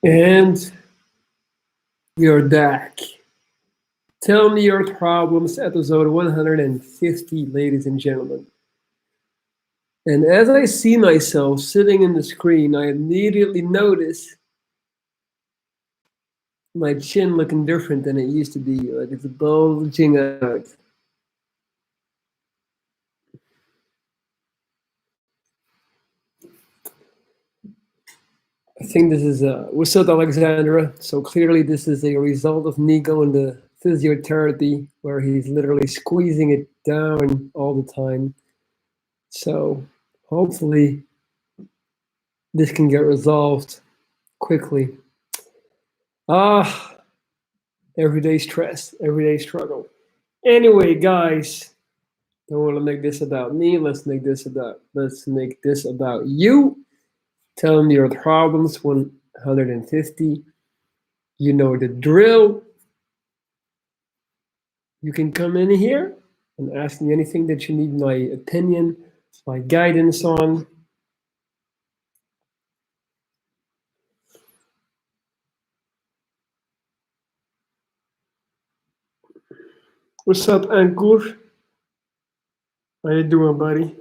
And we are back. Tell me your problems, episode 150, ladies and gentlemen. And as I see myself sitting in the screen, I immediately notice my chin looking different than it used to be. Like it's bulging out. I think this is what's up, Alexandra? So clearly, this is a result of me going to physiotherapy, where he's literally squeezing it down all the time. So hopefully, this can get resolved quickly. Ah, everyday stress, everyday struggle. Anyway, guys, don't want to make this about me. Let's make this about you. Tell me your problems. 150. You know the drill. You can come in here and ask me anything that you need my opinion, my guidance on. What's up, Ankur? How you doing, buddy?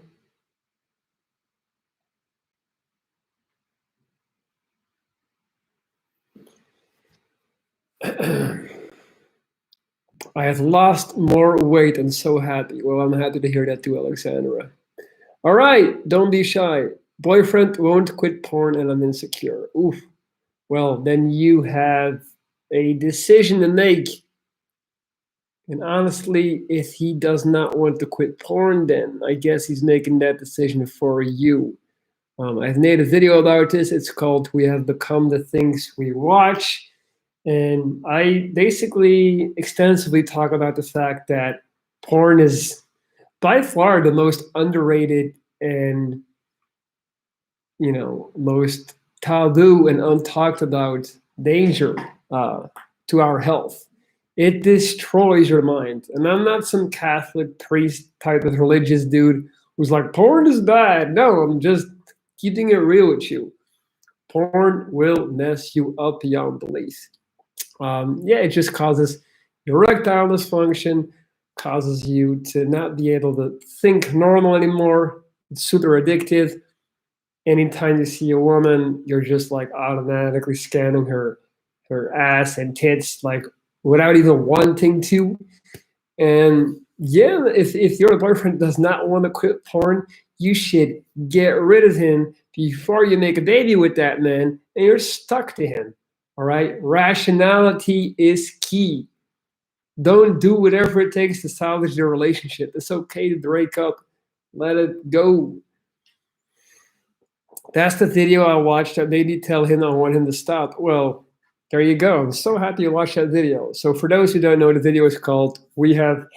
I have lost more weight and so happy. Well, I'm happy to hear that too, Alexandra. All right, don't be shy. Boyfriend won't quit porn and I'm insecure. Oof. Well, then you have a decision to make. And honestly, if he does not want to quit porn, then I guess he's making that decision for you. I've made a video about this. It's called We Have Become the Things We Watch. And I basically extensively talk about the fact that porn is by far the most underrated and most taboo and untalked about danger uh, to our health. It destroys your mind. And I'm not some Catholic priest type of religious dude who's like, porn is bad. No, I'm just keeping it real with you. Porn will mess you up beyond belief. Yeah, it just causes erectile dysfunction, causes you to not be able to think normal anymore. It's super addictive. Anytime you see a woman, you're just like automatically scanning her ass and tits like without even wanting to. And yeah, if your boyfriend does not want to quit porn, you should get rid of him before you make a baby with that man and you're stuck to him. All right? Rationality is key. Don't do whatever it takes to salvage your relationship. It's okay to break up. Let it go. That's the video I watched that made me tell him I want him to stop. Well, there you go. I'm so happy you watched that video. So for those who don't know, the video is called We Have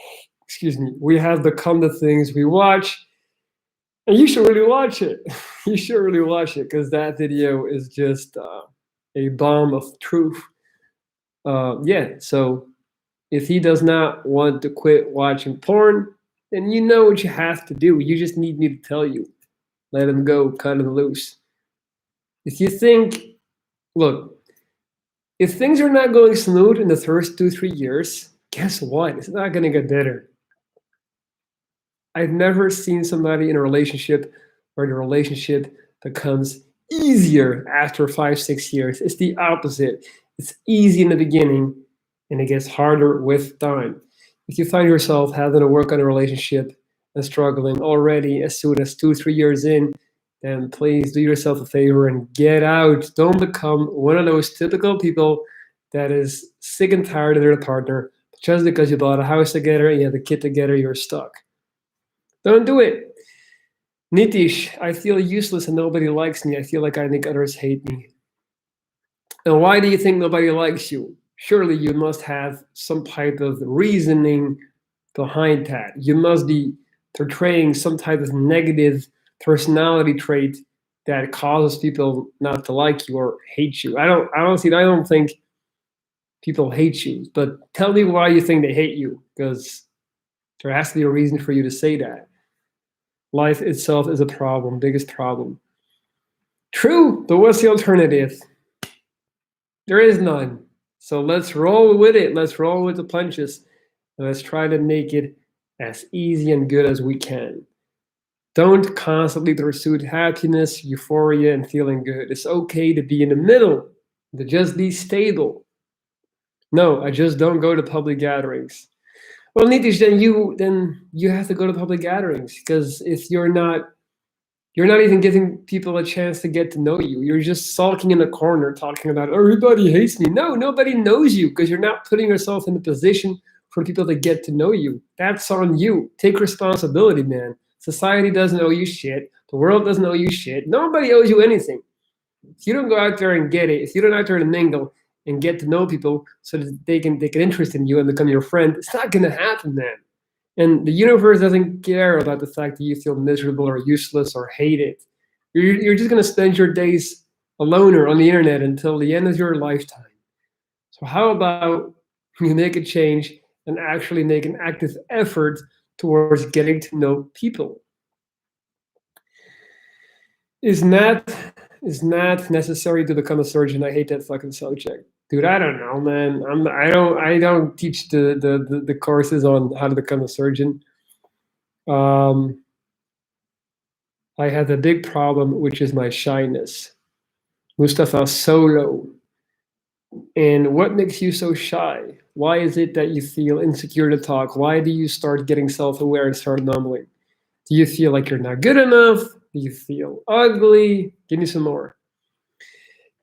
Become the Things We Watch. And you should really watch it. You should really watch it because that video is just a bomb of truth. Yeah, so if he does not want to quit watching porn, then you know what you have to do. You just need me to tell you. Let him go, cut him loose. If you think, look, if things are not going smooth in the first 2, 3 years, guess what? It's not going to get better. I've never seen somebody in a relationship where the relationship becomes easier after 5, 6 years. It's the opposite. It's easy in the beginning and it gets harder with time. If you find yourself having to work on a relationship and struggling already as soon as 2, 3 years in, then please do yourself a favor and get out. Don't become one of those typical people that is sick and tired of their partner just because you bought a house together and you have a kid together, you're stuck. Don't do it. Nitish, I feel useless and nobody likes me. I feel like I make others hate me. And why do you think nobody likes you? Surely you must have some type of reasoning behind that. You must be portraying some type of negative personality trait that causes people not to like you or hate you. I don't think people hate you, but tell me why you think they hate you, because there has to be a reason for you to say that. Life itself is a problem, biggest problem. True, but what's the alternative? There is none. So let's roll with it. Let's roll with the punches. And let's try to make it as easy and good as we can. Don't constantly pursue happiness, euphoria, and feeling good. It's okay to be in the middle, to just be stable. No, I just don't go to public gatherings. Well, Nitish, then you have to go to public gatherings because if you're not even giving people a chance to get to know you. You're just sulking in a corner talking about everybody hates me. No, nobody knows you because you're not putting yourself in a position for people to get to know you. That's on you. Take responsibility, man. Society doesn't owe you shit. The world doesn't owe you shit. Nobody owes you anything. If you don't go out there and get it, if you don't out there and mingle and get to know people so that they can interest in you and become your friend, it's not gonna happen, man. And the universe doesn't care about the fact that you feel miserable or useless or hated. You're just going to spend your days alone or on the internet until the end of your lifetime. So, how about you make a change and actually make an active effort towards getting to know people? Is not is not necessary to become a surgeon. I hate that fucking subject, dude. I don't know, man. I don't teach the courses on how to become a surgeon. Um, I have a big problem, which is my shyness. Mustafa Solo. And what makes you so shy? Why is it that you feel insecure to talk? Why do you start getting self aware and start numbling? Do you feel like you're not good enough? Do you feel ugly? Give me some more.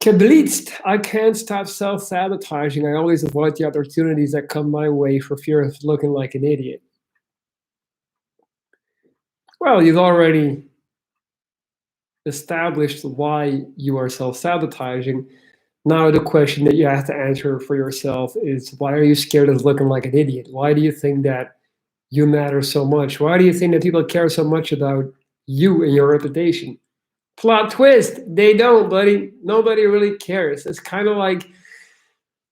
Geblitzt. I can't stop self sabotaging. I always avoid the opportunities that come my way for fear of looking like an idiot. Well, you've already established why you are self sabotaging. Now, the question that you have to answer for yourself is why are you scared of looking like an idiot? Why do you think that you matter so much? Why do you think that people care so much about you and your reputation? Plot twist, they don't, buddy. Nobody really cares. It's kind of like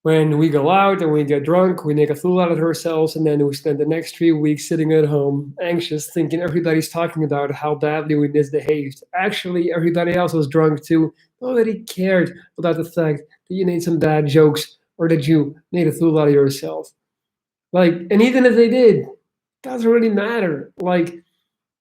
when we go out and we get drunk, we make a fool out of ourselves, and then we spend the next 3 weeks sitting at home, anxious, thinking everybody's talking about how badly we misbehaved. Actually, everybody else was drunk too. Nobody cared about the fact that you made some bad jokes or that you made a fool out of yourself. Like, and even if they did, doesn't really matter. Like,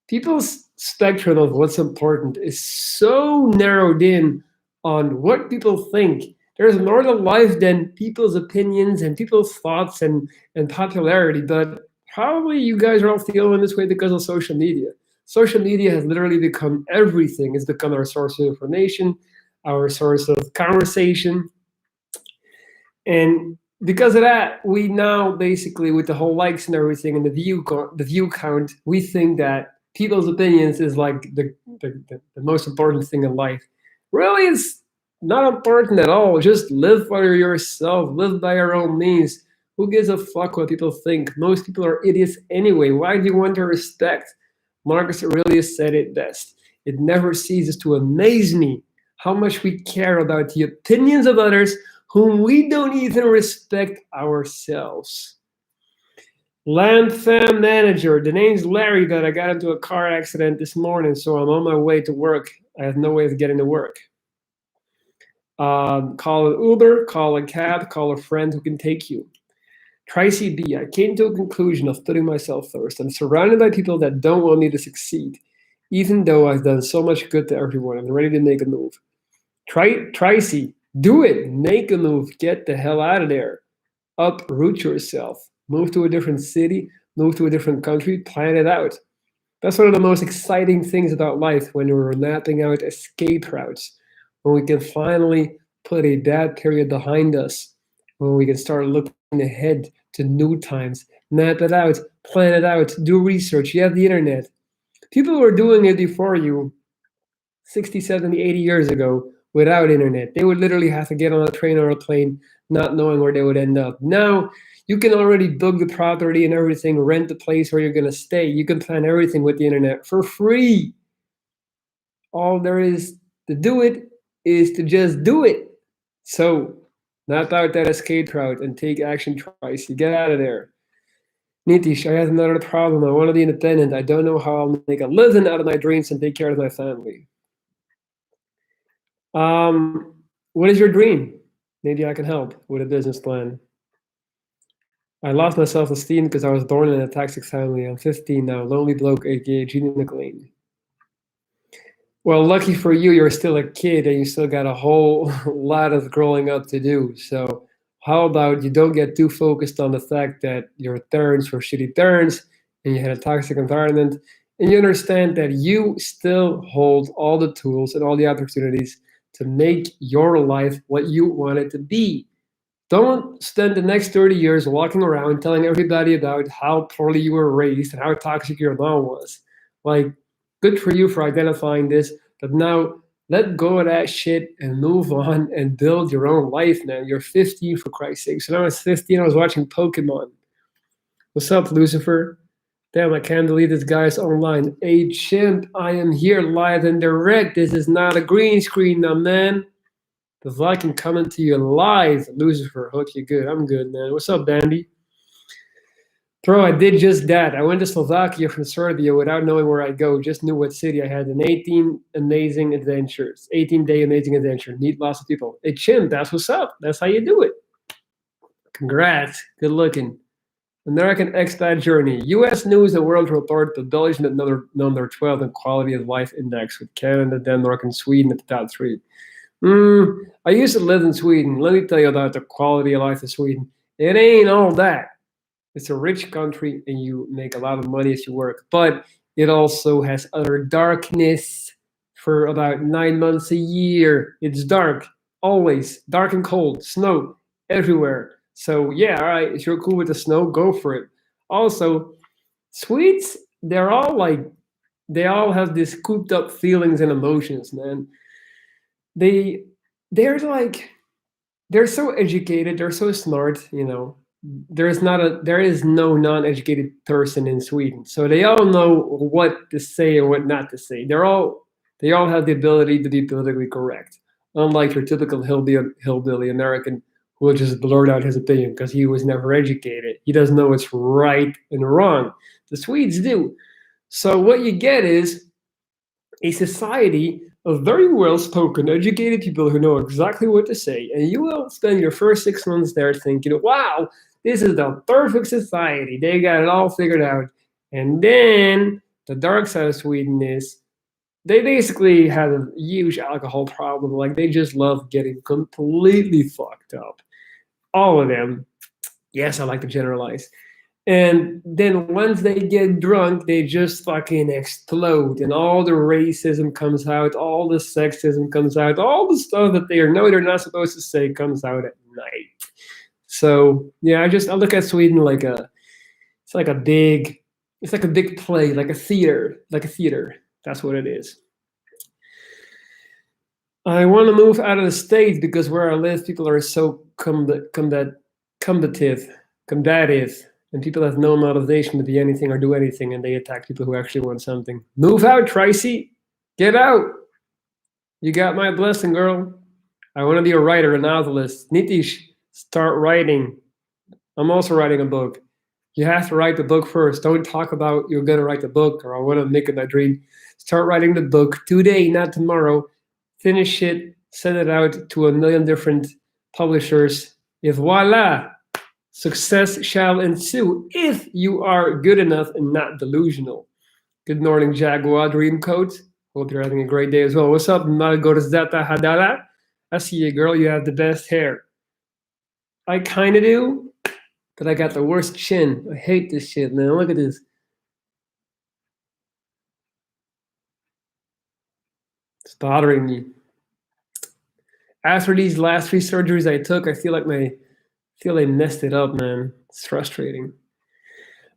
people's spectrum of what's important is so narrowed in on what people think. There's more to life than people's opinions and people's thoughts and popularity. But probably you guys are all feeling this way because of social media. Social media has literally become everything. It's become our source of information, our source of conversation. And because of that, we now basically, with the whole likes and everything and the view count, we think that people's opinions is like the most important thing in life. Really, it's not important at all. Just live for yourself, live by your own means. Who gives a fuck what people think? Most people are idiots anyway. Why do you want to respect? Marcus Aurelius said it best. It never ceases to amaze me how much we care about the opinions of others whom we don't even respect ourselves. Land fam manager. The name's Larry, but I got into a car accident this morning, so I'm on my way to work. I have no way of getting to work. Call an Uber, call a cab, call a friend who can take you. Tracy B. I came to a conclusion of putting myself first. I'm surrounded by people that don't want me to succeed, even though I've done so much good to everyone. I'm ready to make a move. Tracy, do it. Make a move. Get the hell out of there. Uproot yourself. Move to a different city. Move to a different country. Plan it out. That's one of the most exciting things about life when we're mapping out escape routes, when we can finally put a bad period behind us, when we can start looking ahead to new times, map it out, plan it out, do research. You have the internet. People were doing it before you 60, 70, 80 years ago without internet. They would literally have to get on a train or a plane not knowing where they would end up. Now you can already book the property and everything, rent the place where you're going to stay. You can plan everything with the internet for free. All there is to do it is to just do it. So, map out that escape route and take action twice. You get out of there. Nitish, I have another problem. I want to be independent. I don't know how I'll make a living out of my dreams and take care of my family. What is your dream? Maybe I can help with a business plan. I lost my self-esteem because I was born in a toxic family. I'm 15 now, lonely bloke, aka Gene McLean. Well, lucky for you, you're still a kid and you still got a whole lot of growing up to do. So, how about you don't get too focused on the fact that your parents were shitty parents and you had a toxic environment, and you understand that you still hold all the tools and all the opportunities to make your life what you want it to be. Don't spend the next 30 years walking around telling everybody about how poorly you were raised and how toxic your mom was. Like, good for you for identifying this, but now let go of that shit and move on and build your own life, man. You're 15 for Christ's sake. So when I was 15, I was watching Pokemon. What's up, Lucifer? Damn, I can't believe this guy's online. Hey, chimp, I am here live and direct. This is not a green screen, now, man. The Viking coming to you live, Lucifer. Hope you're good. I'm good, man. What's up, Bandy? Bro, I did just that. I went to Slovakia from Serbia without knowing where I go. Just knew what city. I had an 18 amazing adventures. 18-day amazing adventure. Meet lots of people. Hey, Chin, that's what's up. That's how you do it. Congrats. Good looking. American expat journey. U.S. News and World Report, but Belgium at number 12 in quality of life index, with Canada, Denmark, and Sweden at the top three. I used to live in Sweden. Let me tell you about the quality of life in Sweden. It ain't all that. It's a rich country and you make a lot of money if you work, but it also has utter darkness for about 9 months a year. It's dark, always dark and cold, snow everywhere. So yeah, all right, if you're cool with the snow, go for it. Also, Swedes, they all have these cooped up feelings and emotions, man. they they're like they're so educated, they're so smart, there is no non-educated person in Sweden, so they all know what to say and what not to say. They all have the ability to be politically correct, unlike your typical hillbilly American who will just blurt out his opinion because he was never educated. He doesn't know what's right and wrong. The Swedes do. So what you get is a society of very well spoken, educated people who know exactly what to say. And you will spend your first 6 months there thinking, wow, this is the perfect society. They got it all figured out. And then the dark side of Sweden is they basically have a huge alcohol problem. Like they just love getting completely fucked up. All of them. Yes, I like to generalize. And then once they get drunk, they just fucking explode, and all the racism comes out, all the sexism comes out, all the stuff that they're not supposed to say comes out at night. So yeah, I look at Sweden like it's like a big it's like a big play, like a theater. That's what it is. I want to move out of the state because where I live, people are so combative, and people have no motivation to be anything or do anything, and they attack people who actually want something. Move out, Tracy. Get out. You got my blessing, girl. I want to be a writer, a novelist. Nitish, start writing. I'm also writing a book. You have to write the book first. Don't talk about you're going to write the book or I want to make it my dream. Start writing the book today, not tomorrow. Finish it, send it out to a million different publishers. If voila, success shall ensue if you are good enough and not delusional. Good morning, Jaguar Dreamcoat. Hope you're having a great day as well. What's up, Malgorzata Hadala? I see you, girl. You have the best hair. I kind of do, but I got the worst chin. I hate this shit, man. Look at this. It's bothering me. After these last 3 surgeries I took, I feel I messed it up, man. It's frustrating.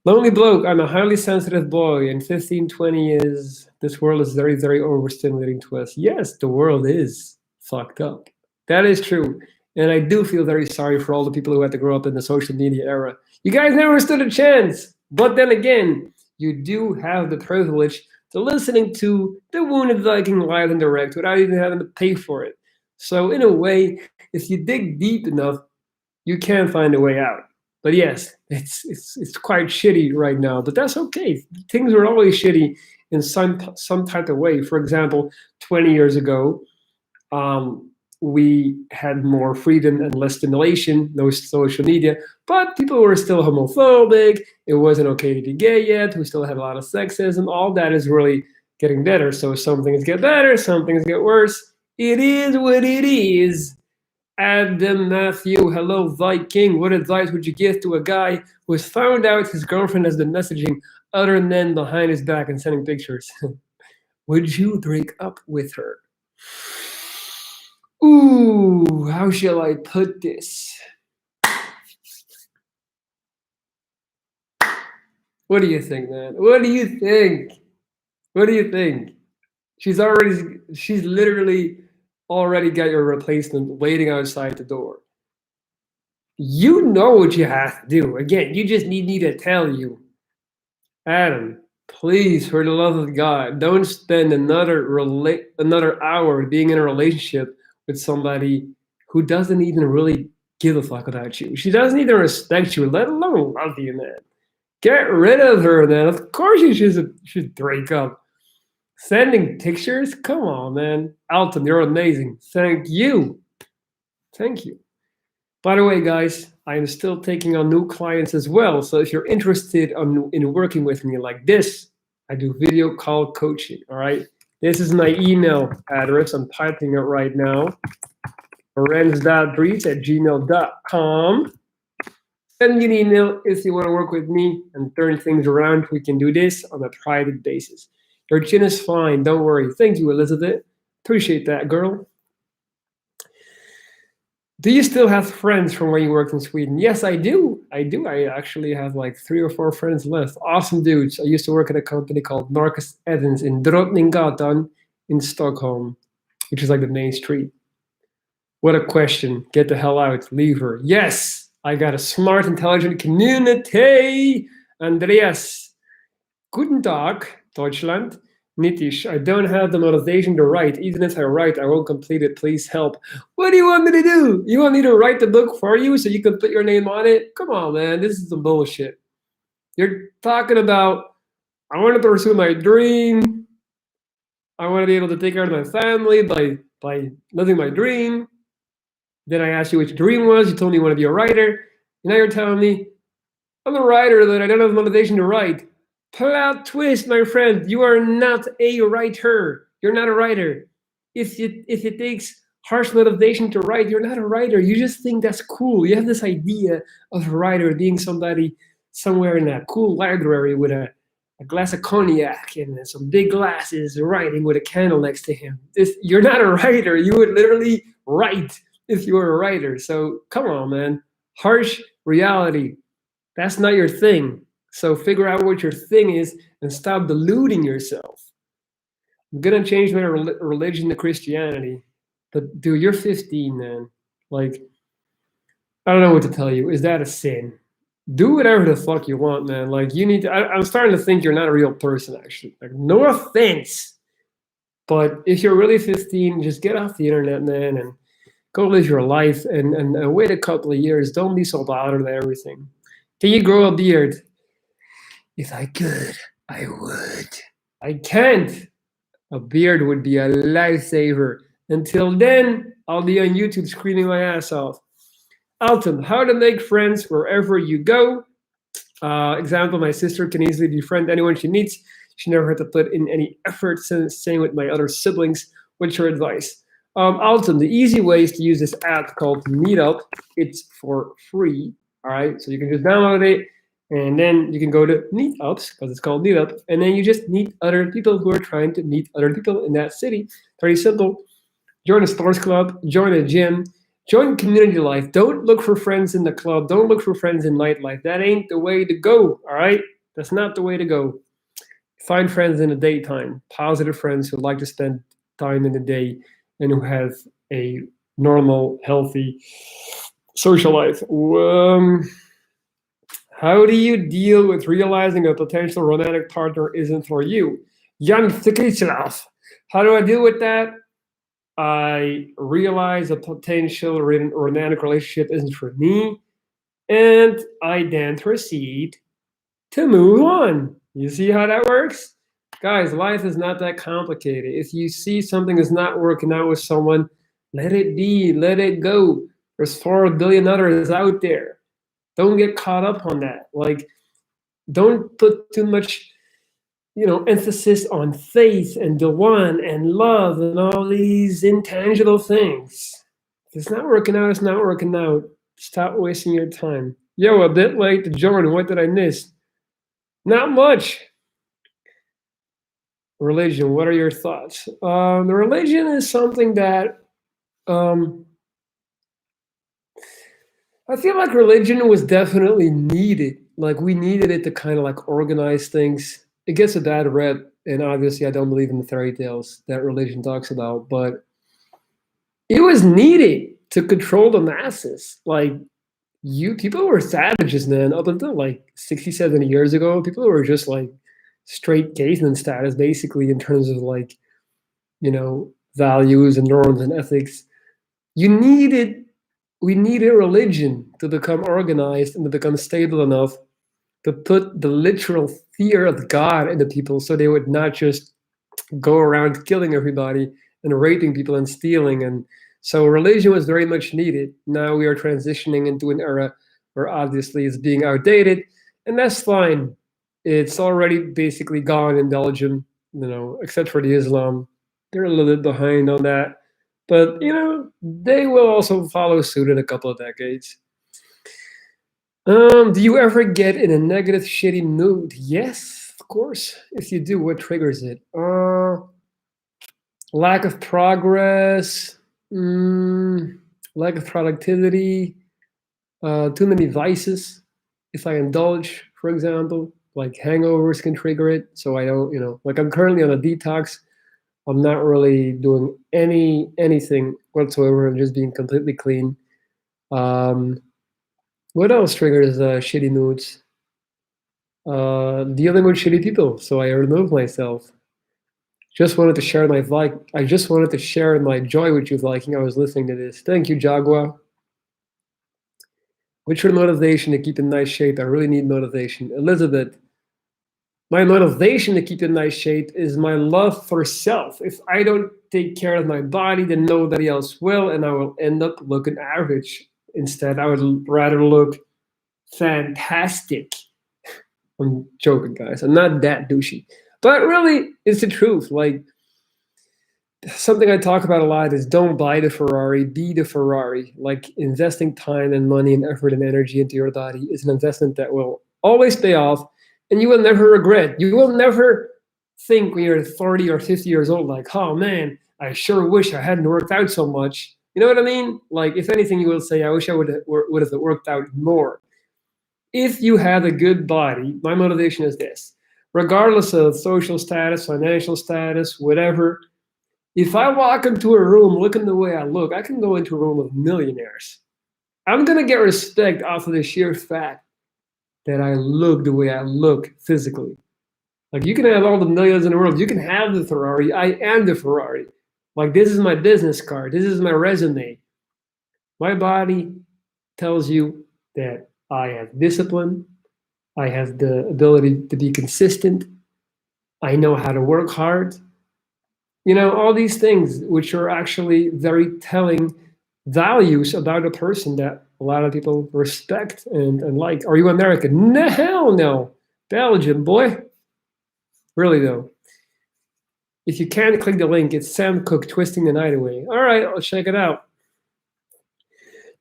Lonely bloke, I'm a highly sensitive boy, and 15, 20 is, this world is very, very overstimulating to us. Yes, the world is fucked up. That is true. And I do feel very sorry for all the people who had to grow up in the social media era. You guys never stood a chance. But then again, you do have the privilege to listening to the Wounded Viking live and direct without even having to pay for it. So in a way, if you dig deep enough, you can find a way out. But yes, it's quite shitty right now, but that's okay. Things were always shitty in some type of way. For example, 20 years ago, we had more freedom and less stimulation, no social media, but people were still homophobic. It wasn't okay to be gay yet. We still had a lot of sexism. All that is really getting better. So some things get better, some things get worse. It is what it is. Adam Matthew, hello Viking. What advice would you give to a guy who has found out his girlfriend has been messaging other men behind his back and sending pictures? Would you break up with her? Ooh, how shall I put this? What do you think, man? What do you think? What do you think? She's literally already got your replacement waiting outside the door. You know what you have to do. Again, you just need me to tell you. Adam, please, for the love of God, don't spend another hour being in a relationship with somebody who doesn't even really give a fuck about you. She doesn't even respect you, let alone love you, man. Get rid of her, man. Of course you should break up. Sending pictures? Come on, man. Alton, you're amazing. Thank you. Thank you. By the way, guys, I am still taking on new clients as well. So if you're interested in working with me like this, I do video call coaching, all right? This is my email address. I'm typing it right now. Lorenz.dries@gmail.com. Send me an email if you want to work with me and turn things around. We can do this on a private basis. Your chin is fine. Don't worry. Thank you, Elizabeth. Appreciate that, girl. Do you still have friends from where you worked in Sweden? Yes, I do. I do. I actually have like 3 or 4 friends left. Awesome dudes. I used to work at a company called Marcus Evans in Drottninggatan in Stockholm, which is like the main street. What a question. Get the hell out. Leave her. Yes, I got a smart, intelligent community. Andreas. Guten Tag, Deutschland. Nitish, I don't have the motivation to write. Even if I write, I won't complete it. Please help. What do you want me to do? You want me to write the book for you so you can put your name on it? Come on, man. This is some bullshit. You're talking about, I want to pursue my dream. I want to be able to take care of my family by living my dream. Then I asked you what your dream was. You told me you want to be a writer. Now you're telling me I'm a writer that I don't have motivation to write. Plot twist, my friend. You are not a writer. You're not a writer. If it takes harsh motivation to write, you're not a writer. You just think that's cool. You have this idea of a writer being somebody somewhere in a cool library with a glass of cognac and some big glasses writing with a candle next to him. You're not a writer. You would literally write if you were a writer. So come on, man. Harsh reality. That's not your thing. So figure out what your thing is and stop deluding yourself. I'm gonna change my religion to Christianity, but dude, you're 15, man. Like, I don't know what to tell you. Is that a sin? Do whatever the fuck you want, man. Like, you need to. I'm starting to think you're not a real person, actually. Like, no offense, but if you're really 15, just get off the internet, man, and go live your life and wait a couple of years. Don't be so bothered by everything. Can you grow a beard? If I could, I would. I can't. A beard would be a lifesaver. Until then, I'll be on YouTube screaming my ass off. Alton, how to make friends wherever you go. Example, my sister can easily befriend anyone she meets. She never had to put in any effort. Same with my other siblings. What's your advice? Alton, the easy way is to use this app called Meetup. It's for free. All right, so you can just download it. And then you can go to meetups, because it's called Meetup, and then you just meet other people who are trying to meet other people in that city. Very simple. Join a sports club, join a gym, join community life. Don't look for friends in the club. Don't look for friends in nightlife. That ain't the way to go, all right? That's not the way to go. Find friends in the daytime, positive friends who like to spend time in the day and who have a normal, healthy social life. How do you deal with realizing a potential romantic partner isn't for you? Jan Tsikichlav. How do I deal with that? I realize a potential romantic relationship isn't for me, and I then proceed to move on. You see how that works? Guys, life is not that complicated. If you see something is not working out with someone, Let it be, let it go. There's 4 billion others out there. Don't get caught up on that. Like, don't put too much, emphasis on faith and the one and love and all these intangible things. If it's not working out, it's not working out. Stop wasting your time. Yo, a bit late to join. What did I miss? Not much. Religion, what are your thoughts? The religion is something that I feel like religion was definitely needed. Like, we needed it to kind of like organize things. It gets a bad rep, and obviously I don't believe in the fairy tales that religion talks about, but it was needed to control the masses. Like, people were savages, man. Up until like 60, 70 years ago, people were just like straight caveman status, basically, in terms of like, values and norms and ethics. You needed we needed religion to become organized and to become stable enough to put the literal fear of God into people so they would not just go around killing everybody and raping people and stealing. And so religion was very much needed. Now we are transitioning into an era where obviously it's being outdated, and that's fine. It's already basically gone in Belgium, except for the Islam. They're a little bit behind on that. But, they will also follow suit in a couple of decades. Do you ever get in a negative, shitty mood? Yes, of course. If you do, what triggers it? Lack of progress, lack of productivity, too many vices. If I indulge, for example, like hangovers can trigger it. So I don't, like I'm currently on a detox. I'm not really doing anything whatsoever. I'm just being completely clean. What else triggers shitty moods? Dealing with shitty people. So I remove myself. Just wanted to share my I just wanted to share my joy with you, Viking. I was listening to this. Thank you, Jaguar. What's your motivation to keep in nice shape? I really need motivation. Elizabeth, my motivation to keep in nice shape is my love for self. If I don't take care of my body, then nobody else will, and I will end up looking average. Instead, I would rather look fantastic. I'm joking, guys. I'm not that douchey. But really, it's the truth. Like, something I talk about a lot is don't buy the Ferrari, be the Ferrari. Like, investing time and money and effort and energy into your body is an investment that will always pay off, and you will never regret. You will never think when you're 40 or 50 years old, like, oh man, I sure wish I hadn't worked out so much. You know what I mean? Like, if anything, you will say, I wish I would have worked out more. If you have a good body, my motivation is this: regardless of social status, financial status, whatever, if I walk into a room looking the way I look, I can go into a room of millionaires. I'm going to get respect off of the sheer fact that I look the way I look physically. Like, you can have all the millions in the world. You can have the Ferrari. I am the Ferrari. Like, this is my business card. This is my resume. My body tells you that I have discipline. I have the ability to be consistent. I know how to work hard. All these things, which are actually very telling values about a person that a lot of people respect and like. Are you American? No, hell no. Belgian, boy. Really, though. If you can't click the link, it's Sam Cooke, Twisting the Night Away. All right, I'll check it out.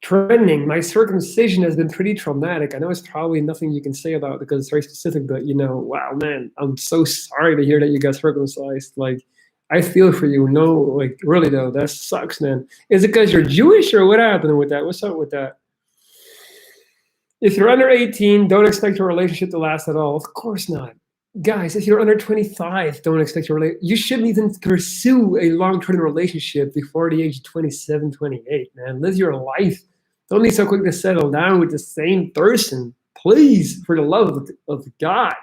Trending. My circumcision has been pretty traumatic. I know it's probably nothing you can say about it because it's very specific, but wow, man, I'm so sorry to hear that you got circumcised. Like, I feel for you. No, like, really though, that sucks, man. Is it because you're Jewish or what happened with that? What's up with that? If you're under 18, don't expect your relationship to last at all. Of course not. Guys, if you're under 25, don't expect your relationship. You shouldn't even pursue a long-term relationship before the age of 27, 28, man. Live your life. Don't be so quick to settle down with the same person. Please, for the love of God.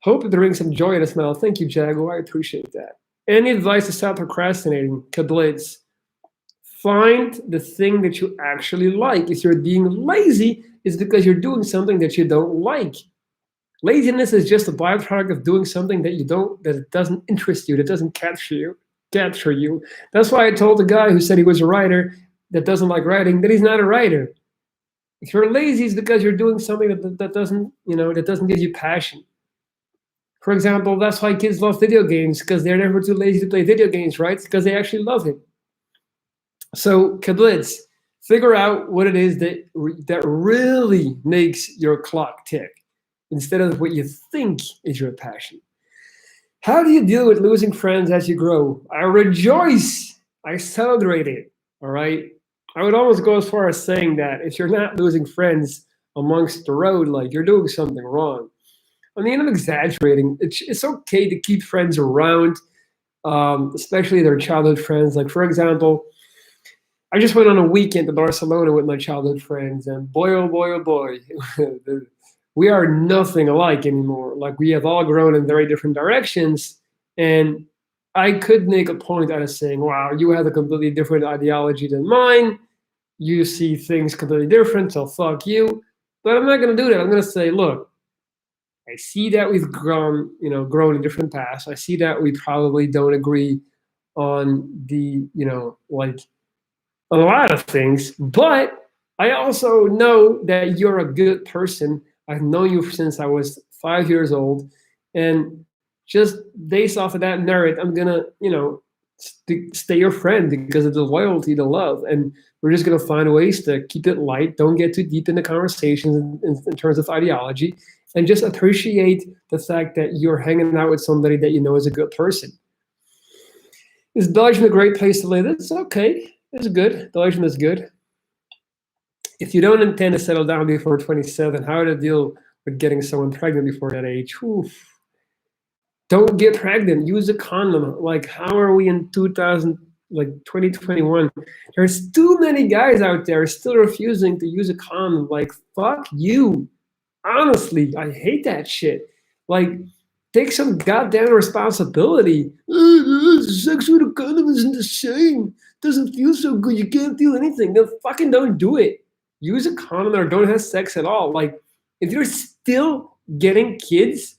Hope it brings some joy in a smile. Thank you, Jaguar. I appreciate that. Any advice to stop procrastinating? Kablitz. Find the thing that you actually like. If you're being lazy, it's because you're doing something that you don't like. Laziness is just a byproduct of doing something that it doesn't interest you, that doesn't capture you. capture you. That's why I told the guy who said he was a writer that doesn't like writing that he's not a writer. If you're lazy, it's because you're doing something that doesn't, that doesn't give you passion. For example, that's why kids love video games, because they're never too lazy to play video games, right? It's because they actually love it. So, kiblets, figure out what it is that really makes your clock tick instead of what you think is your passion. How do you deal with losing friends as you grow? I rejoice. I celebrate it. All right. I would almost go as far as saying that if you're not losing friends amongst the road, like you're doing something wrong. I mean, I'm exaggerating. It's okay to keep friends around, especially their childhood friends. Like, for example, I just went on a weekend to Barcelona with my childhood friends, and boy, oh boy, oh boy, we are nothing alike anymore. Like, we have all grown in very different directions, and I could make a point out of saying, "Wow, you have a completely different ideology than mine. You see things completely different, so fuck you." But I'm not going to do that. I'm going to say, "Look, I see that we've grown in different paths. I see that we probably don't agree on the, like a lot of things, but I also know that you're a good person. I've known you since I was 5 years old, and just based off of that merit, I'm gonna, stay your friend because of the loyalty, the love, and we're just gonna find ways to keep it light. Don't get too deep into conversations in terms of ideology, and just appreciate the fact that you're hanging out with somebody that you know is a good person. Is Belgium a great place to live? It's okay. It's good. Belgium is good. If you don't intend to settle down before 27, how to deal with getting someone pregnant before that age? Oof. Don't get pregnant. Use a condom. Like, how are we in 2021? There's too many guys out there still refusing to use a condom. Like, fuck you. Honestly, I hate that shit. Like, take some goddamn responsibility. Sex with a condom isn't the same. Doesn't feel so good. You can't feel anything. Then fucking don't do it. Use a condom or don't have sex at all. Like, if you're still getting kids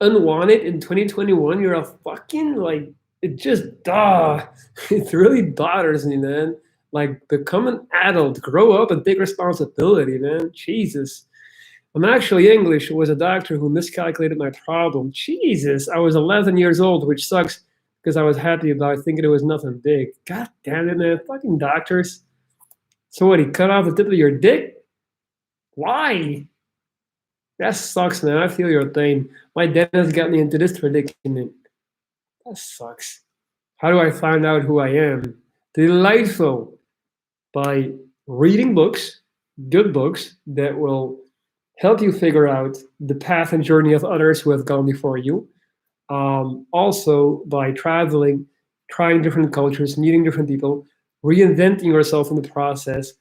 unwanted in 2021, you're a fucking like it just it really bothers me, man. Like, become an adult, grow up and take responsibility, man. Jesus. I'm actually English. It was a doctor who miscalculated my problem. Jesus, I was 11 years old, which sucks because I was happy about it, thinking it was nothing big. God damn it, man. Fucking doctors. So what, he cut off the tip of your dick? Why? That sucks, man. I feel your pain. My dentist got me into this predicament. That sucks. How do I find out who I am? Delightful. By reading books, good books that will help you figure out the path and journey of others who have gone before you. Also, by traveling, trying different cultures, meeting different people, reinventing yourself in the process,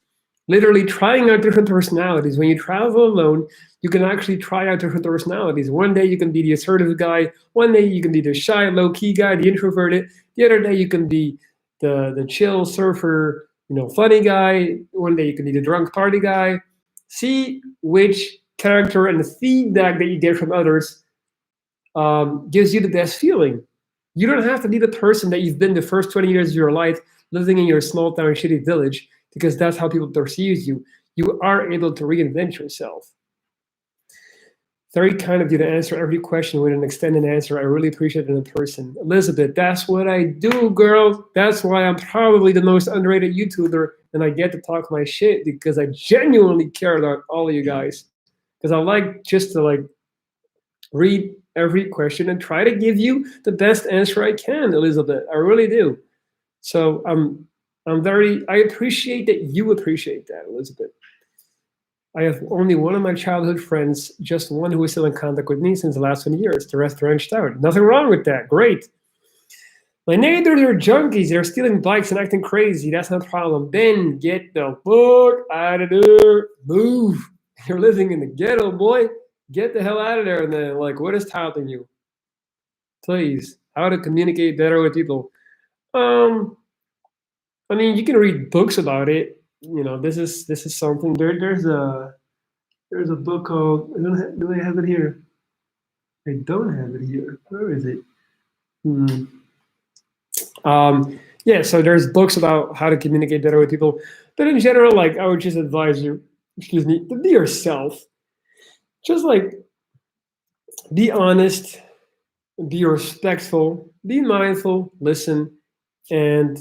literally trying out different personalities. When you travel alone, you can actually try out different personalities. One day you can be the assertive guy. One day you can be the shy, low-key guy, the introverted. The other day you can be the chill surfer, funny guy. One day you can be the drunk party guy. See which character and the feedback that you get from others gives you the best feeling. You don't have to be the person that you've been the first 20 years of your life living in your small town shitty village, because that's how people perceive you. You are able to reinvent yourself. Very kind of you to answer every question with an extended answer. I really appreciate it in person. Elizabeth, that's what I do, girl. That's why I'm probably the most underrated YouTuber, and I get to talk my shit because I genuinely care about all of you guys. Because I like just to read every question and try to give you the best answer I can, Elizabeth. I really do. So I appreciate that you appreciate that, Elizabeth. I have only one of my childhood friends, just one who is still in contact with me since the last 20 years. The rest branched out. Nothing wrong with that. Great. My neighbors are junkies. They're stealing bikes and acting crazy. That's not a problem. Ben, get the fuck out of there. Move. You're living in the ghetto, boy. Get the hell out of there. And then, what is stopping you? Please. How to communicate better with people. I mean, you can read books about it. This is something. There's a book called. Do I have it here? I don't have it here. Where is it? Yeah, so there's books about how to communicate better with people, but in general, like I would just advise you, excuse me, to be yourself. Just like be honest, be respectful, be mindful, listen, and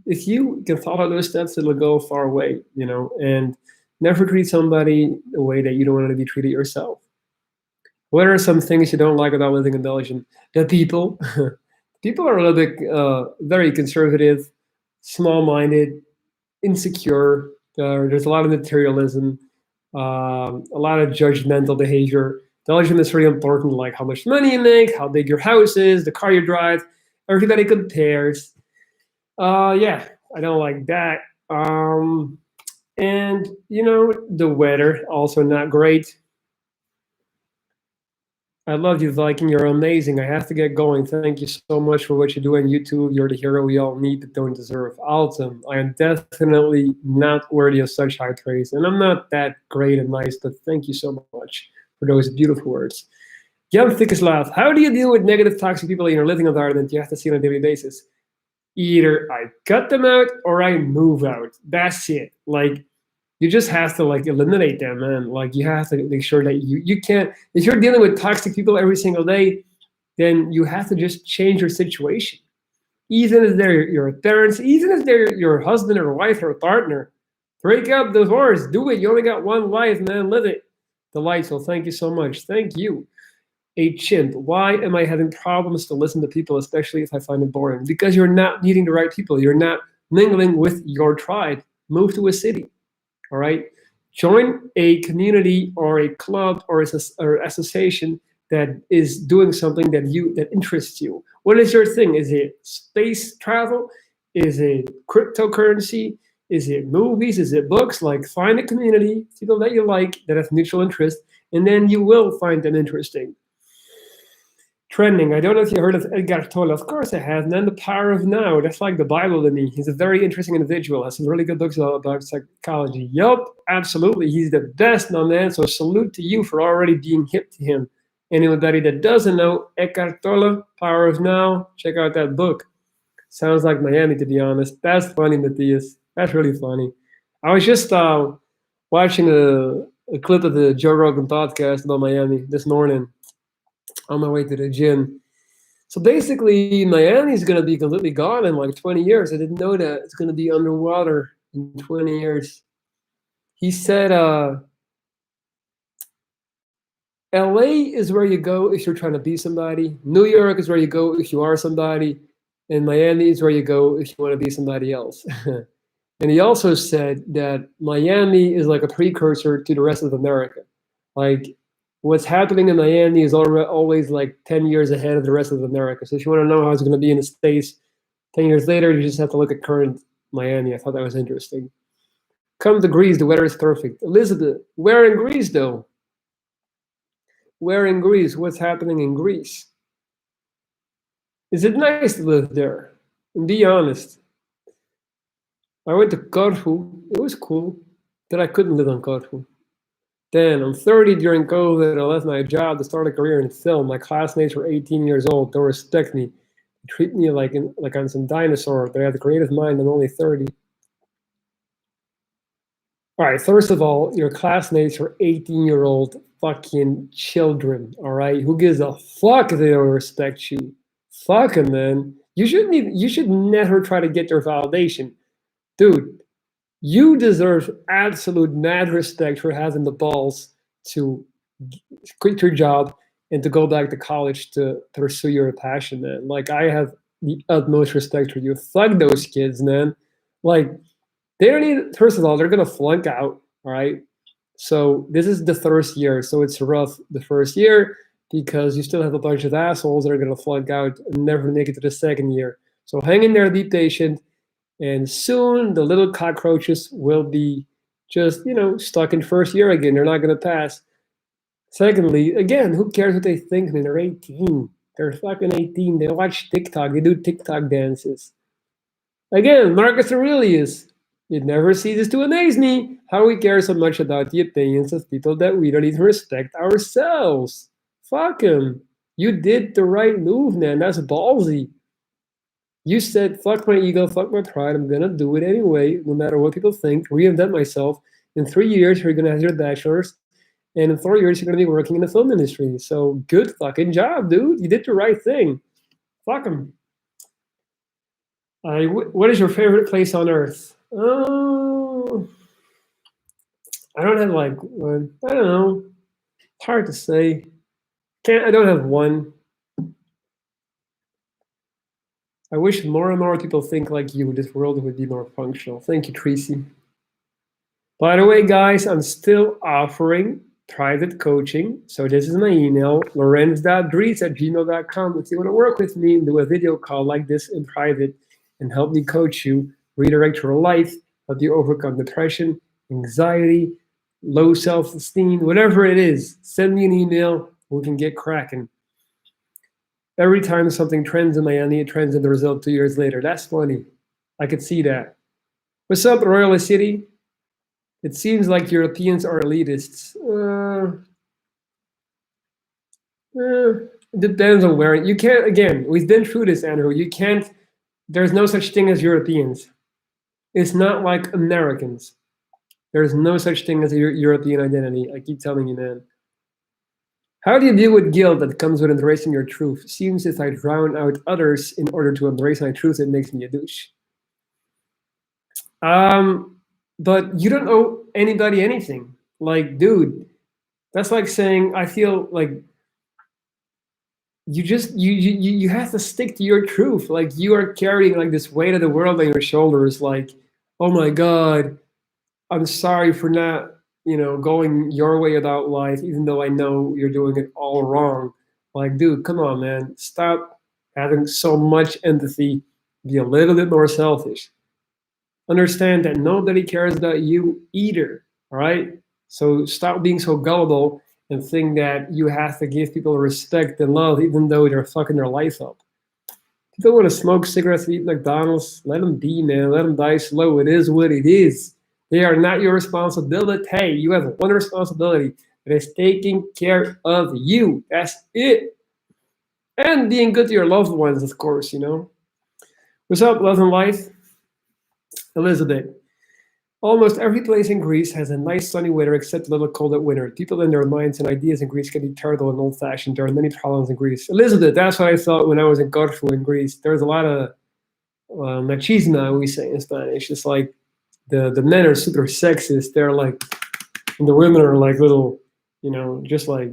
if you can follow those steps, it'll go a far way, and never treat somebody the way that you don't want to be treated yourself. What are some things you don't like about living in Belgium? The people. People are a little bit very conservative, small-minded, insecure. There's a lot of materialism, a lot of judgmental behavior. Belgium is very important, like how much money you make, how big your house is, the car you drive. Everybody compares. Yeah, I don't like that. And the weather also not great. I love you, Viking. You're amazing. I have to get going. Thank you so much for what you do on YouTube. You're the hero we all need but don't deserve. Alton, I am definitely not worthy of such high praise. And I'm not that great and nice, but thank you so much for those beautiful words. Jan Thickeslav, how do you deal with negative, toxic people in your living environment you have to see on a daily basis? Either I cut them out or I move out. That's it. Like, you just have to like eliminate them, man. Like you have to make sure that you can't, if you're dealing with toxic people every single day, then you have to just change your situation. Even if they're your parents, even if they're your husband or wife or partner, break up, divorce, do it. You only got one life, man. Live it. Delightful. Thank you so much. Thank you. A chimp. Why am I having problems to listen to people, especially if I find it boring? Because you're not meeting the right people. You're not mingling with your tribe. Move to a city. All right. Join a community or a club or association that is doing something that interests you. What is your thing? Is it space travel? Is it cryptocurrency? Is it movies? Is it books? Like find a community, people that you like that have mutual interest, and then you will find them interesting. Trending. I don't know if you heard of Edgar Tolle. Of course I have. And then The Power of Now. That's like the Bible to me. He's a very interesting individual. Has some really good books about psychology. Yup, absolutely. He's the best, my man. So salute to you for already being hip to him. Anybody that doesn't know Eckhart Tolle, Power of Now, check out that book. Sounds like Miami, to be honest. That's funny, Matthias. That's really funny. I was just watching a clip of the Joe Rogan podcast about Miami this morning on my way to the gym. So basically, Miami is going to be completely gone in like 20 years. I didn't know that. It's going to be underwater in 20 years. He said LA is where you go if you're trying to be somebody. New York is where you go if you are somebody. And Miami is where you go if you want to be somebody else. And he also said that Miami is like a precursor to the rest of America. Like, what's happening in Miami is always like 10 years ahead of the rest of America. So if you want to know how it's going to be in the States 10 years later, you just have to look at current Miami. I thought that was interesting. Come to Greece, the weather is perfect. Elizabeth, where in Greece though? Where in Greece? What's happening in Greece? Is it nice to live there? And be honest. I went to Corfu. It was cool, but I couldn't live on Corfu. Then I'm 30 during COVID. I left my job to start a career in film. My classmates were 18 years old. Don't respect me. They treat me like I'm some dinosaur. But I have the creative mind. I'm only 30. All right. First of all, your classmates were 18-year-old fucking children. All right. Who gives a fuck if they don't respect you? Fuck them, man. You should never try to get their validation, dude. You deserve absolute mad respect for having the balls to quit your job and to go back to college to pursue your passion, man. Like, I have the utmost respect for you. Fuck those kids, man. Like, they don't need, first of all, they're going to flunk out, all right? So this is the first year. So it's rough the first year because you still have a bunch of assholes that are going to flunk out and never make it to the second year. So hang in there, be patient. And soon the little cockroaches will be just, stuck in first year again. They're not going to pass. Secondly, again, who cares what they think? I mean, they're 18. They're fucking 18. They watch TikTok. They do TikTok dances. Again, Marcus Aurelius. It never ceases to amaze me how we care so much about the opinions of people that we don't even respect ourselves. Fuck him. You did the right move, man. That's ballsy. You said, fuck my ego, fuck my pride. I'm gonna do it anyway, no matter what people think. Reinvent myself. In 3 years, you're gonna have your bachelor's, and in 4 years, you're gonna be working in the film industry. So good fucking job, dude. You did the right thing. Fuck them. What is your favorite place on earth? Oh, I don't have like one. I don't know. It's hard to say. Can't. I don't have one. I wish more and more people think like you. This world would be more functional. Thank you, Tracy. By the way, guys, I'm still offering private coaching. So this is my email, lorenz.dries@gmail.com. If you want to work with me and do a video call like this in private and help me coach you, redirect your life, help you overcome depression, anxiety, low self-esteem, whatever it is, send me an email. We can get cracking. Every time something trends in Miami, it trends in the result 2 years later. That's funny. I could see that. What's up, Royal City? It seems like Europeans are elitists. It depends on where. You can't, again, we've been through this, Andrew. You can't, there's no such thing as Europeans. It's not like Americans. There's no such thing as a European identity. I keep telling you, man. How do you deal with guilt that comes with embracing your truth? Seems if I drown out others in order to embrace my truth, it makes me a douche. But you don't owe anybody anything. Like, dude, that's like saying I feel like you have to stick to your truth. Like you are carrying like this weight of the world on your shoulders. Like, oh my God, I'm sorry for not, going your way about life, even though I know you're doing it all wrong. Like, dude, come on, man. Stop having so much empathy. Be a little bit more selfish. Understand that nobody cares about you either. All right. So stop being so gullible and think that you have to give people respect and love, even though they're fucking their life up. People want to smoke cigarettes, eat McDonald's. Let them be, man. Let them die slow. It is what it is. They are not your responsibility. Hey, you have one responsibility. It is taking care of you. That's it. And being good to your loved ones, of course, What's up, love and life? Elizabeth. Almost every place in Greece has a nice sunny weather except a little cold at winter. People and their minds and ideas in Greece can be terrible and old-fashioned. There are many problems in Greece. Elizabeth, that's what I thought when I was in Corfu in Greece. There's a lot of machismo, we say in Spanish. It's like the men are super sexist. They're like, and the women are like little, just like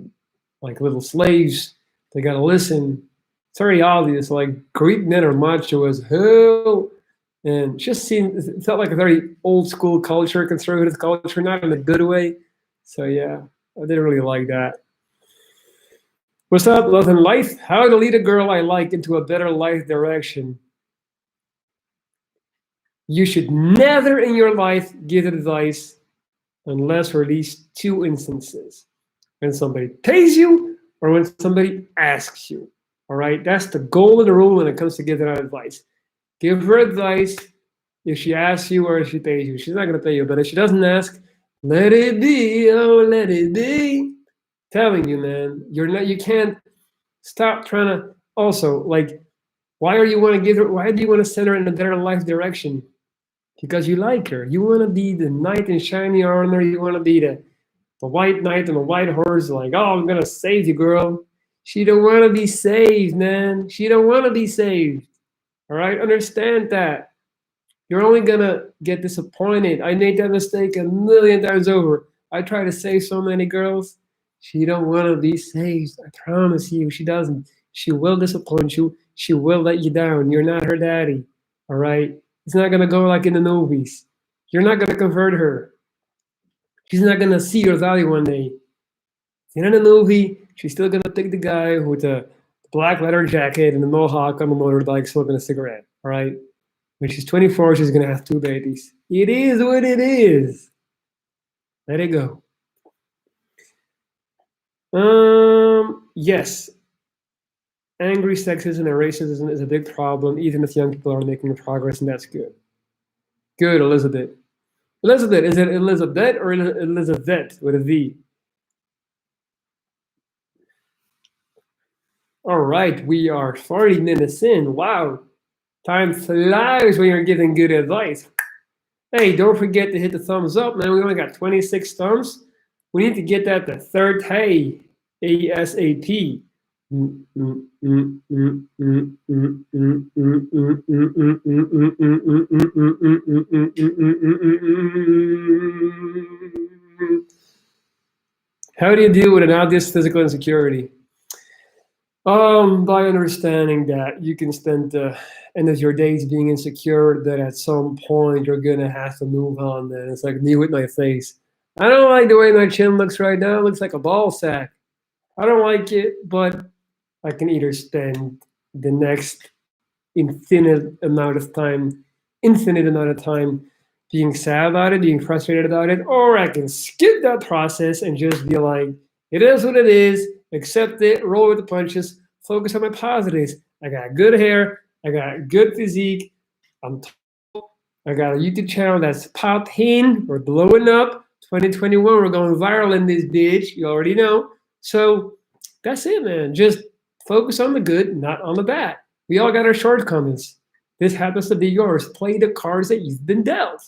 little slaves. They gotta listen. It's very obvious. Like Greek men are macho as hell, and just it felt like a very old school culture, conservative culture, not in a good way. So yeah, I didn't really like that. What's up, love and life? How to lead a girl I like into a better life direction. You should never in your life give advice unless for these two instances: when somebody pays you or when somebody asks you. All right, that's the golden rule when it comes to giving out advice. Give her advice if she asks you or if she pays you. She's not going to pay you, but if she doesn't ask, let it be. Oh, let it be. Telling you, man, you can't stop trying to. Also, like, why do you want to give her? Why do you want to send her in a better life direction? Because you like her. You want to be the knight in shiny armor. You want to be the white knight on the white horse. Like, oh, I'm gonna save you, girl. She don't want to be saved, man. She don't want to be saved. All right, understand that. You're only gonna get disappointed. I made that mistake a million times over. I try to save so many girls. She don't want to be saved. I promise you, she doesn't. She will disappoint you. She will let you down. You're not her daddy. All right. It's not gonna go like in the movies. You're not gonna convert her. She's not gonna see your value one day. In the movie, she's still gonna pick the guy with the black leather jacket and the mohawk on the motorbike smoking a cigarette. All right. When she's 24, she's gonna have two babies. It is what it is. Let it go. Yes. Angry sexism and racism is a big problem, even if young people are making progress, and that's good. Good, Elizabeth. Elizabeth, is it Elizabeth or Elizabeth with a V? All right, we are 40 minutes in. Wow. Time flies when you're giving good advice. Hey, don't forget to hit the thumbs up, man. We only got 26 thumbs. We need to get that to third hey ASAP. How do you deal with an obvious physical insecurity? By understanding that you can spend the end of your days being insecure, that at some point you're gonna have to move on. Then it's like me with my face. I don't like the way my chin looks right now. It looks like a ball sack. I don't like it, but I can either spend the next infinite amount of time being sad about it, being frustrated about it, or I can skip that process and just be like, it is what it is, accept it, roll with the punches, focus on my positives. I got good hair, I got good physique, I'm tall, I got a YouTube channel that's popping, we're blowing up. 2021, we're going viral in this bitch, you already know. So that's it, man. Just focus on the good, not on the bad. We all got our shortcomings. This happens to be yours. Play the cards that you've been dealt.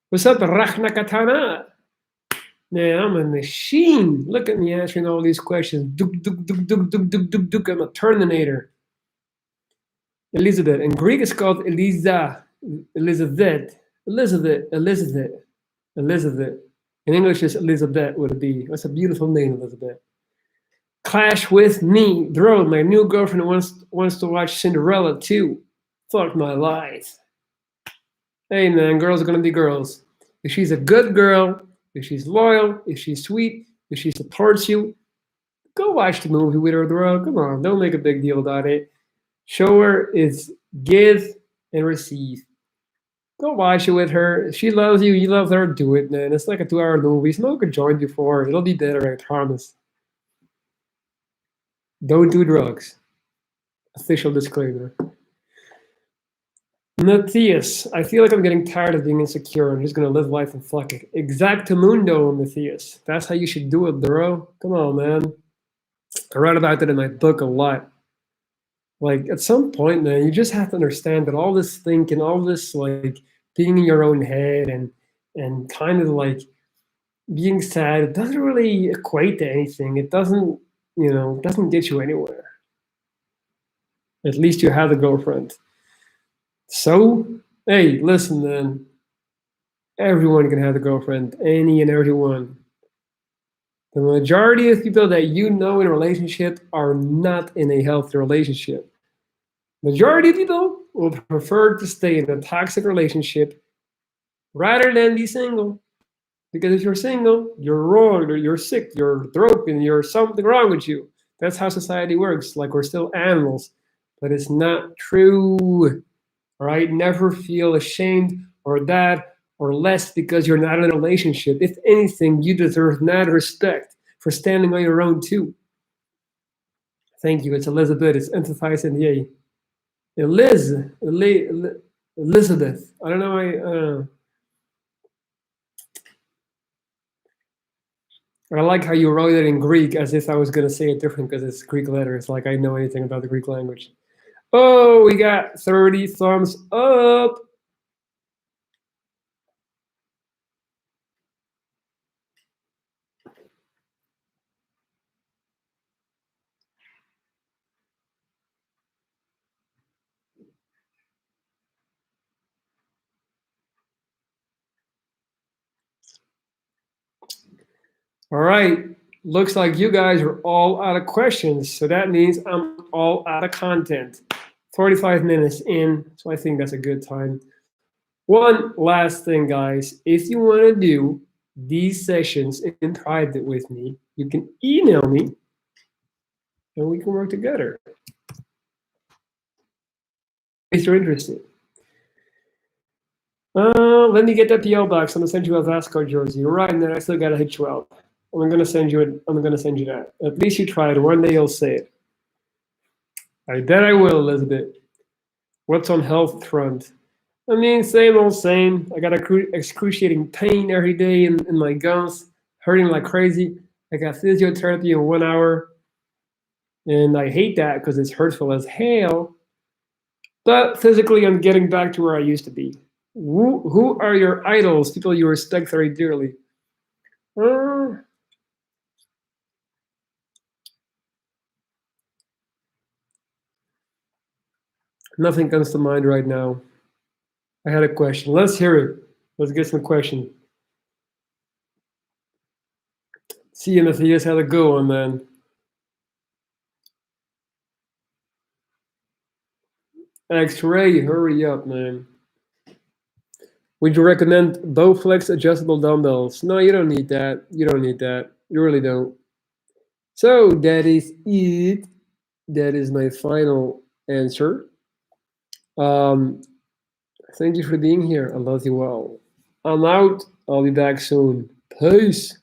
What's up, Rachna Katana? Man, I'm a machine. Look at me answering all these questions. Duk, duk, duk, duk, duk, duk, duk, duk. I'm a Terminator. Elizabeth. In Greek, it's called Eliza. Elizabeth. Elizabeth. Elizabeth. Elizabeth. In English, it's Elizabeth with a B. That's a beautiful name, Elizabeth. Clash with me. Drone, my new girlfriend wants to watch Cinderella too. Fuck my life. Hey man, girls are gonna be girls. If she's a good girl, if she's loyal, if she's sweet, if she supports you, go watch the movie with her, bro. Come on, don't make a big deal about it. Show her it's give and receive. Go watch it with her. If she loves you, you love her, do it, man. It's like a 2-hour movie. Smoke a joint before. It'll be better, I promise. Don't do drugs. Official disclaimer. Matthias, I feel like I'm getting tired of being insecure. I'm just gonna live life and fuck it. Exactamundo, Matthias. That's how you should do it, bro. Come on, man. I write about that in my book a lot. Like at some point, man, you just have to understand that all this thinking, all this like being in your own head and kind of like being sad, it doesn't really equate to anything. It doesn't, doesn't get you anywhere. At least you have a girlfriend. So, hey, listen, man. Everyone can have a girlfriend, any and everyone. The majority of people that you know in a relationship are not in a healthy relationship. Majority of people will prefer to stay in a toxic relationship rather than be single. Because if you're single, you're wrong, or you're sick, you're broken, you're something wrong with you. That's how society works. Like we're still animals, but it's not true. All right, never feel ashamed or that or less because you're not in a relationship. If anything, you deserve mad respect for standing on your own too. Thank you. It's Elizabeth. It's emphasized in the A. Elizabeth. I don't know. I like how you wrote it in Greek as if I was going to say it different because it's Greek letters, like I know anything about the Greek language. Oh, we got 30 thumbs up. All right. Looks like you guys are all out of questions. So that means I'm all out of content. 45 minutes in. So I think that's a good time. One last thing, guys. If you want to do these sessions in private with me, you can email me and we can work together. If you're interested. Let me get that PO box. I'm gonna send you a Vasco jersey. You're right, and then I still gotta hit you up. I'm gonna send you it. I'm gonna send you that. At least you tried. One day you'll say it. I bet I will, Elizabeth. What's on health front? I mean, same old same. I got excruciating pain every day in my gums, hurting like crazy. I got physiotherapy in 1 hour, and I hate that because it's hurtful as hell. But physically, I'm getting back to where I used to be. Who are your idols? People you respect very dearly. Uh, Nothing comes to mind right now. I had a question. Let's hear it. Let's get some question. See Matthias had a go on, man. X-ray, hurry up, man. Would you recommend Bowflex adjustable dumbbells? No, you don't need that. You don't need that. You really don't. So that is it. That is my final answer. Um, Thank you for being here. I love you all. I'm out. I'll be back soon. Peace.